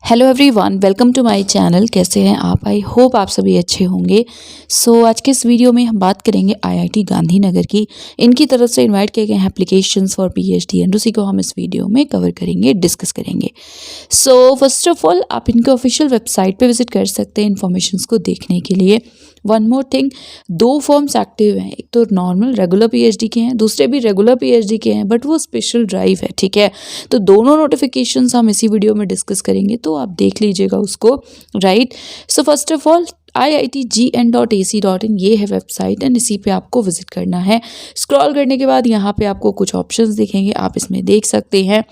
Hello everyone, welcome to my channel. कैसे हैं आप? आई होप आप सभी अच्छे होंगे। आज के इस वीडियो में हम बात करेंगे आईआईटी गांधीनगर की। इनकी तरफ से इनवाइट किए गए हैं एप्लीकेशंस फॉर पीएचडी एंड उसी को हम इस वीडियो में कवर करेंगे, डिस्कस करेंगे। फर्स्ट ऑफ ऑल आप इनके ऑफिशियल वेबसाइट पे विजिट कर सकते हैं इन्फॉर्मेशंस को देखने के लिए। वन मोर थिंग, दो फॉर्म्स एक्टिव हैं, एक तो नॉर्मल रेगुलर पीएचडी के हैं, दूसरे भी रेगुलर पीएचडी के हैं, बट वो स्पेशल ड्राइव है, ठीक है। तो दोनों नोटिफिकेशंस हम इसी वीडियो में डिस्कस करेंगे, तो आप देख लीजिएगा उसको, right. First of all iitgn.ac.in ये है वेबसाइट एंड इसी पे आपको विजिट करना है। स्क्रॉल करने के बाद यहाँ पे आपको कुछ ऑप्शंस दिखेंगे, आप इसमें देख सकते हैं।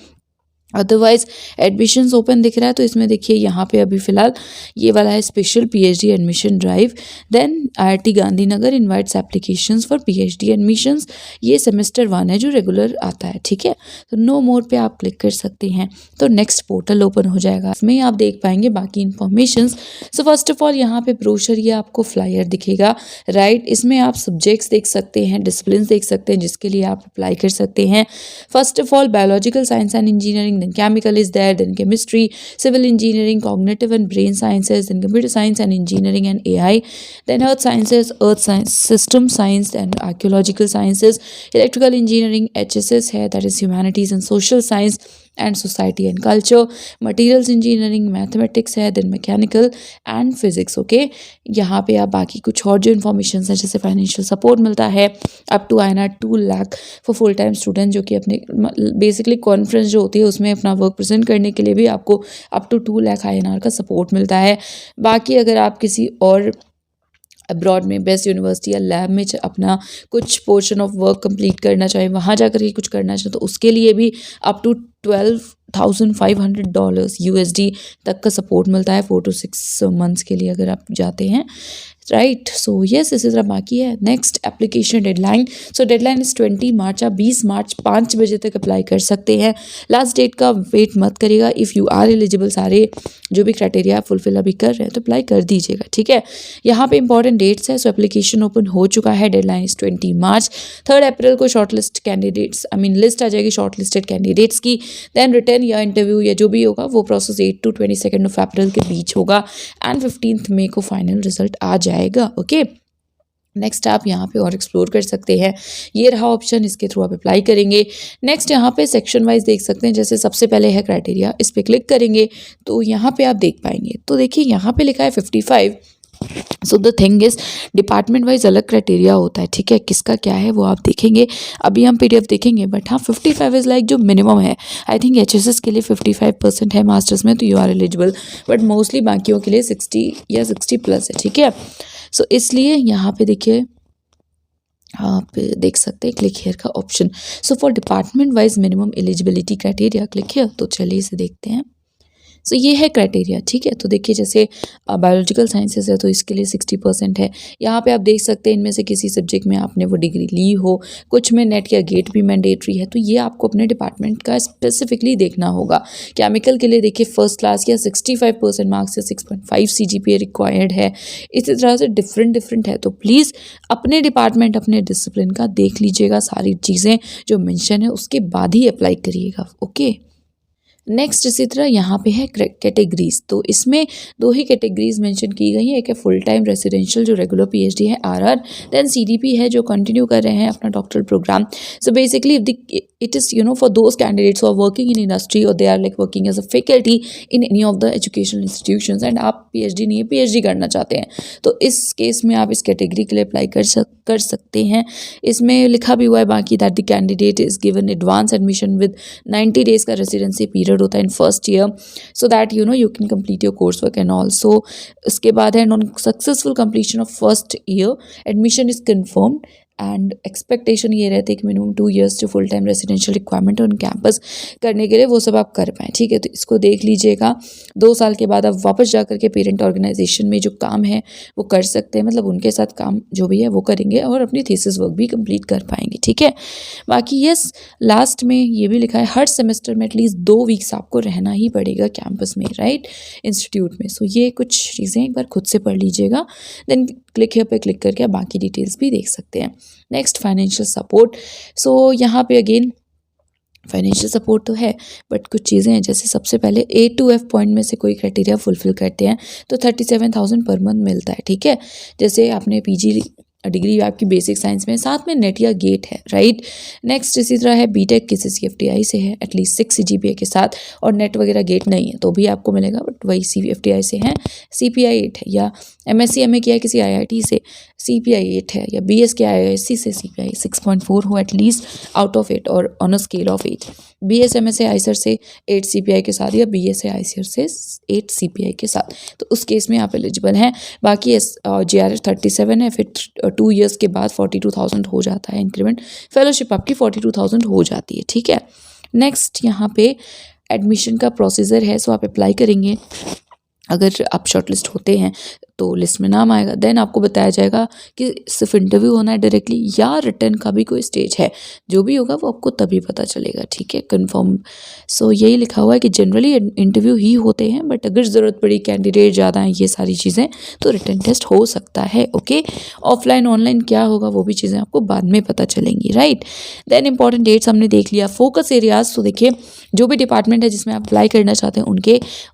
अदरवाइज एडमिशन्स ओपन दिख रहा है, तो इसमें देखिए यहाँ पे अभी फ़िलहाल ये वाला है special PhD admission drive. Then IIT Gandhinagar invites applications for PhD admissions, ये सेमेस्टर 1 है जो रेगुलर आता है, ठीक है। तो नो मोर पे आप क्लिक कर सकते हैं, तो नेक्स्ट पोर्टल ओपन हो जाएगा, इसमें आप देख पाएंगे बाकी इन्फॉर्मेशंस। फर्स्ट ऑफ ऑल यहाँ पे ब्रोशर, ये आपको फ्लायर दिखेगा, राइट। इसमें आप सब्जेक्ट्स देख सकते हैं, डिसिप्लिन देख सकते हैं जिसके लिए आप अप्लाई कर सकते हैं। First of all biological science and engineering, then chemical is there, then chemistry, civil engineering, cognitive and brain sciences, then computer science and engineering and AI, then earth sciences, earth science, system science and archaeological sciences, electrical engineering, HSS है, that is humanities and social science and society and culture, materials engineering, mathematics है, then mechanical and physics, okay. यहाँ पे आप बाकी कुछ और जो information है, जैसे फाइनेंशियल सपोर्ट मिलता है up to INR 2 lakh for full time student, जो कि अपने बेसिकली कॉन्फ्रेंस जो होती है उसमें अपना वर्क प्रेजेंट करने के लिए भी आपको अप टू 2 लाख INR का सपोर्ट मिलता है। बाकी अगर आप किसी और अब्रॉड में बेस्ट यूनिवर्सिटी या लैब में अपना कुछ पोर्शन ऑफ वर्क कंप्लीट करना चाहें, वहाँ जाकर के कुछ करना चाहें, तो उसके लिए भी अप टू $12,500 USD तक का सपोर्ट मिलता है 4 to 6 मंथ्स के लिए अगर आप जाते हैं, राइट। यस, इसी तरह बाकी है नेक्स्ट एप्लीकेशन डेडलाइन। डेडलाइन इस 20 मार्च, आप 20 मार्च 5 बजे तक अप्लाई कर सकते हैं। लास्ट डेट का वेट मत करिएगा। इफ़ यू आर एलिजिबल, सारे जो भी क्राइटेरिया फुलफिल अभी कर रहे हैं तो अप्लाई कर दीजिएगा, ठीक है। यहाँ पे इंपॉर्टेंट डेट्स है। एप्लीकेशन ओपन हो चुका है, डेडलाइन इस 20 मार्च। 3 अप्रैल को शॉर्टलिस्ट कैंडिडेट्स, लिस्ट आ जाएगी शॉर्टलिस्टेड कैंडिडेट्स की। देन रिटर्न या इंटरव्यू या जो भी होगा वो प्रोसेस 8 to 22 अप्रैल के बीच होगा एंड 15 मई को फाइनल रिजल्ट आ जाएगा, ओके। नेक्स्ट आप यहाँ पे और एक्सप्लोर कर सकते हैं, ये रहा ऑप्शन, इसके थ्रू आप अप्लाई करेंगे। नेक्स्ट यहाँ पे सेक्शन वाइज देख सकते हैं, जैसे सबसे पहले है क्राइटेरिया, इस पर क्लिक करेंगे तो यहाँ पे आप देख पाएंगे। तो देखिए यहाँ पे लिखा है 55। The thing is department wise अलग क्राइटेरिया होता है, ठीक है। किसका क्या है वो आप देखेंगे, अभी हम PDF देखेंगे, बट हाँ 55 इज़ लाइक जो मिनिमम है। आई थिंक HSS के लिए 55% है, मास्टर्स में तो you are eligible, but mostly बाकियों के लिए 60 या 60+ है, ठीक है। इसलिए यहाँ पे देखिए आप देख सकते हैं क्लिक हेयर का option. For department wise minimum eligibility criteria click here, तो चलिए इसे देखते हैं। ये है क्राइटेरिया, ठीक है। तो देखिए जैसे बायोलॉजिकल साइंसेस है तो इसके लिए 60% है। यहाँ पे आप देख सकते हैं इनमें से किसी सब्जेक्ट में आपने वो डिग्री ली हो, कुछ में नेट या गेट भी मैंडेटरी है, तो ये आपको अपने डिपार्टमेंट का स्पेसिफिकली देखना होगा। केमिकल के लिए देखिए फर्स्ट क्लास या 65% मार्क्स या 6.5 CGPA रिक्वायर्ड है। इसी तरह से डिफरेंट है, तो प्लीज़ अपने डिपार्टमेंट अपने डिसिप्लिन का देख लीजिएगा, सारी चीज़ें जो मेंशन है उसके बाद ही अप्लाई करिएगा, ओके। नेक्स्ट इसी तरह यहाँ पे है कैटेगरीज, तो इसमें 2 ही कैटेगरीज मेंशन की गई है। एक है फुल टाइम रेसिडेंशियल जो रेगुलर PhD है RR, देन CDP है जो कंटिन्यू कर रहे हैं अपना doctoral programme. Basically it is for those candidates are working in industry और they are like working as a faculty in any of the educational institutions and आप PhD नहीं है PhD करना चाहते हैं, तो इस केस में आप इस कैटेगरी के लिए अप्लाई कर सकते हैं। इसमें लिखा भी हुआ है बाकी that the candidate is given advance admission with 90 days का रेसिडेंसी पीरियड होता है in first year, so that you can complete your course work and also. उसके बाद है non successful completion of first year admission is confirmed and expectation ये रहती है कि मिनिमम 2 years जो full time residential requirement on campus करने के लिए वो सब आप कर पाएँ, ठीक है। तो इसको देख लीजिएगा। 2 साल के बाद आप वापस जा कर के पेरेंट ऑर्गेनाइजेशन में जो काम है वो कर सकते हैं, मतलब उनके साथ काम जो भी है वो करेंगे और अपनी थीसिस वर्क भी कंप्लीट कर पाएंगे, ठीक है। बाकी यस, लास्ट में ये भी लिखा है हर सेमेस्टर में एटलीस्ट 2 वीक्स आपको रहना ही पड़ेगा कैंपस में, राइट, इंस्टीट्यूट में। ये कुछ चीज़ें एक बार खुद से पढ़ लीजिएगा, देन क्लिक here पे क्लिक करके आप बाकी डिटेल्स भी देख सकते हैं। नेक्स्ट फाइनेंशियल सपोर्ट, यहाँ पे अगेन फाइनेंशियल सपोर्ट तो है, बट कुछ चीज़ें हैं जैसे सबसे पहले A to F पॉइंट में से कोई क्राइटेरिया फुलफिल करते हैं तो 37,000 पर मंथ मिलता है, ठीक है। जैसे आपने PG डिग्री आपकी बेसिक साइंस में, साथ में नेट या गेट है, राइट। नेक्स्ट इसी तरह है बीटेक किसी CFTI से है एटलीस्ट 6 CGPA के साथ और नेट वगैरह गेट नहीं है तो भी आपको मिलेगा, बट वही CFTI से है, CPI 8 है, या MSc MA किया है किसी IIT से CPI 8 है, या BS के IISc से CPI 6.4 हो एटलीस्ट आउट ऑफ 8 और on a scale of 8। BS MSc ICER से 8 CPI के साथ या BS ICER से 8 CPI के साथ, तो उस केस में आप एलिजिबल हैं। बाकी JRF 37 है, फिर 2 ईयर्स के बाद 42,000 हो जाता है इंक्रीमेंट, फेलोशिप आपकी 42,000 हो जाती है, ठीक है। नेक्स्ट यहाँ पे एडमिशन का प्रोसीजर है, सो आप अप्लाई करेंगे, अगर आप शॉर्टलिस्ट होते हैं तो लिस्ट में नाम आएगा, देन आपको बताया जाएगा कि सिर्फ इंटरव्यू होना है डायरेक्टली या रिटर्न का भी कोई स्टेज है, जो भी होगा वो आपको तभी पता चलेगा, ठीक है, कंफर्म। सो यही लिखा हुआ है कि जनरली इंटरव्यू ही होते हैं, बट अगर ज़रूरत पड़ी, कैंडिडेट ज़्यादा हैं, ये सारी चीज़ें, तो रिटर्न टेस्ट हो सकता है, ओके। ऑफलाइन ऑनलाइन क्या होगा वो भी चीज़ें आपको बाद में पता चलेंगी, राइट। देन इंपॉर्टेंट डेट्स हमने देख लिया। फोकस एरियाज, तो देखिए जो भी डिपार्टमेंट है जिसमें आप अप्लाई करना चाहते हैं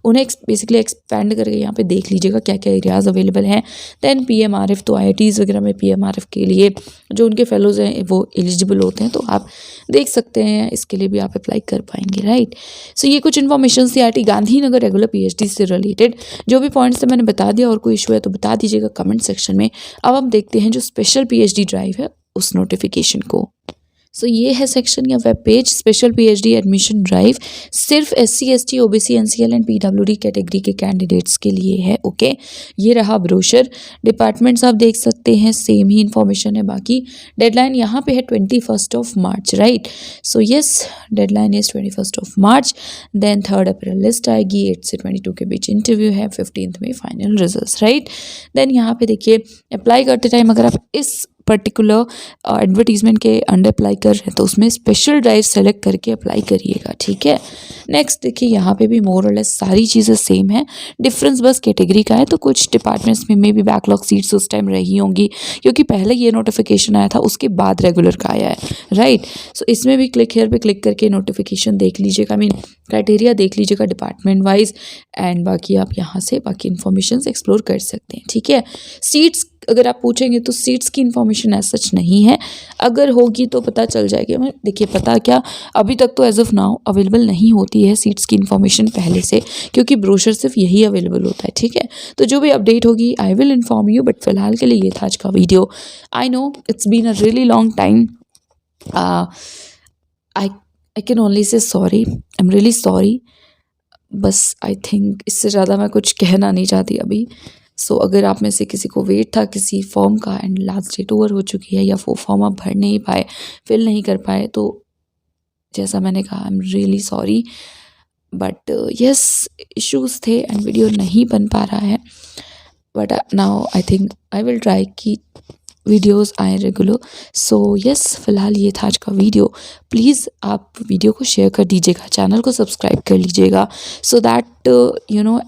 उन्हें बेसिकली एक्सपेंड करके यहाँ पे देख लीजिएगा क्या क्या एरियाज अवेलेबल हैं। देन PMRF, तो IITs वगैरह में PMRF के लिए जो उनके फेलोज़ हैं वो एलिजिबल होते हैं, तो आप देख सकते हैं, इसके लिए भी आप अप्लाई कर पाएंगे, राइट। सो ये कुछ इन्फॉर्मेशन थी IIT गांधीनगर रेगुलर PhD से रिलेटेड। जो भी पॉइंट्स थे मैंने बता दिया, और कोई इशू है तो बता दीजिएगा कमेंट सेक्शन में। अब हम देखते हैं जो स्पेशल PhD ड्राइव है उस नोटिफिकेशन को। सो ये है सेक्शन या web page, special PhD admission drive, सिर्फ SC ST OBC NCL and PWD category के कैंडिडेट्स के लिए है, ओके। ये रहा ब्रोशर, डिपार्टमेंट्स आप देख सकते हैं, सेम ही इन्फॉर्मेशन है। बाकी डेडलाइन यहाँ पे है 21 March, right. So yes, deadline is 21 March. Then 3 April list आएगी, 8 से 22 के बीच इंटरव्यू है, 15 में फाइनल रिजल्ट, राइट। देन यहाँ पे देखिए अप्लाई करते टाइम अगर आप इस पर्टिकुलर एडवर्टीजमेंट के अंडर अप्लाई कर रहे हैं तो उसमें स्पेशल ड्राइव सेलेक्ट करके अप्लाई करिएगा, ठीक है। नेक्स्ट देखिए यहाँ पे भी मोर और लेस सारी चीज़ें सेम है, डिफरेंस बस कैटेगरी का है। तो कुछ डिपार्टमेंट्स में भी बैकलॉग सीट्स उस टाइम रही होंगी क्योंकि पहले ये नोटिफिकेशन आया था, उसके बाद रेगुलर का आया है, राइट। सो इसमें भी क्लिक हेयर पे क्लिक करके नोटिफिकेशन देख लीजिएगा, आई मीन क्राइटेरिया देख लीजिएगा डिपार्टमेंट वाइज, एंड बाकी आप यहाँ से बाकी इन्फॉर्मेशन एक्सप्लोर कर सकते हैं, ठीक है। सीट्स अगर आप पूछेंगे तो सीट्स की इन्फॉर्मेशन एज सच नहीं है, अगर होगी तो पता चल जाएगी। मैं देखिए पता क्या, अभी तक तो एज ऑफ नाउ अवेलेबल नहीं होती है सीट्स की इन्फॉर्मेशन पहले से, क्योंकि ब्रोशर सिर्फ यही अवेलेबल होता है, ठीक है। तो जो भी अपडेट होगी I will inform you, but फिलहाल के लिए ये था आज का वीडियो। I know it's been a really long time, I can only say sorry, I am really sorry. बस आई थिंक इससे ज़्यादा मैं कुछ कहना नहीं चाहती अभी। सो अगर आप में से किसी को वेट था किसी फॉर्म का एंड लास्ट डेट ओवर हो चुकी है, या वो फॉर्म आप भर नहीं पाए, फिल नहीं कर पाए, तो जैसा मैंने कहा आई am really sorry, but yes issues थे एंड वीडियो नहीं बन पा रहा है। But now I think I will try कि वीडियोस आए रेगुलर। सो यस, फिलहाल ये था आज का वीडियो। प्लीज़ आप वीडियो को शेयर कर दीजिएगा, चैनल को सब्सक्राइब कर लीजिएगा, सो दैट यू नो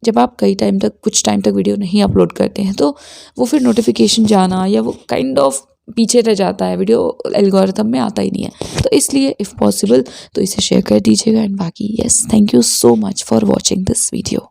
जब आप कुछ टाइम तक वीडियो नहीं अपलोड करते हैं तो वो फिर नोटिफिकेशन जाना या वो काइंड ऑफ पीछे रह जाता है, वीडियो एल्गोरिथम में आता ही नहीं है। तो इसलिए इफ़ पॉसिबल तो इसे शेयर कर दीजिएगा। एंड बाकी yes, thank you so much for watching this video.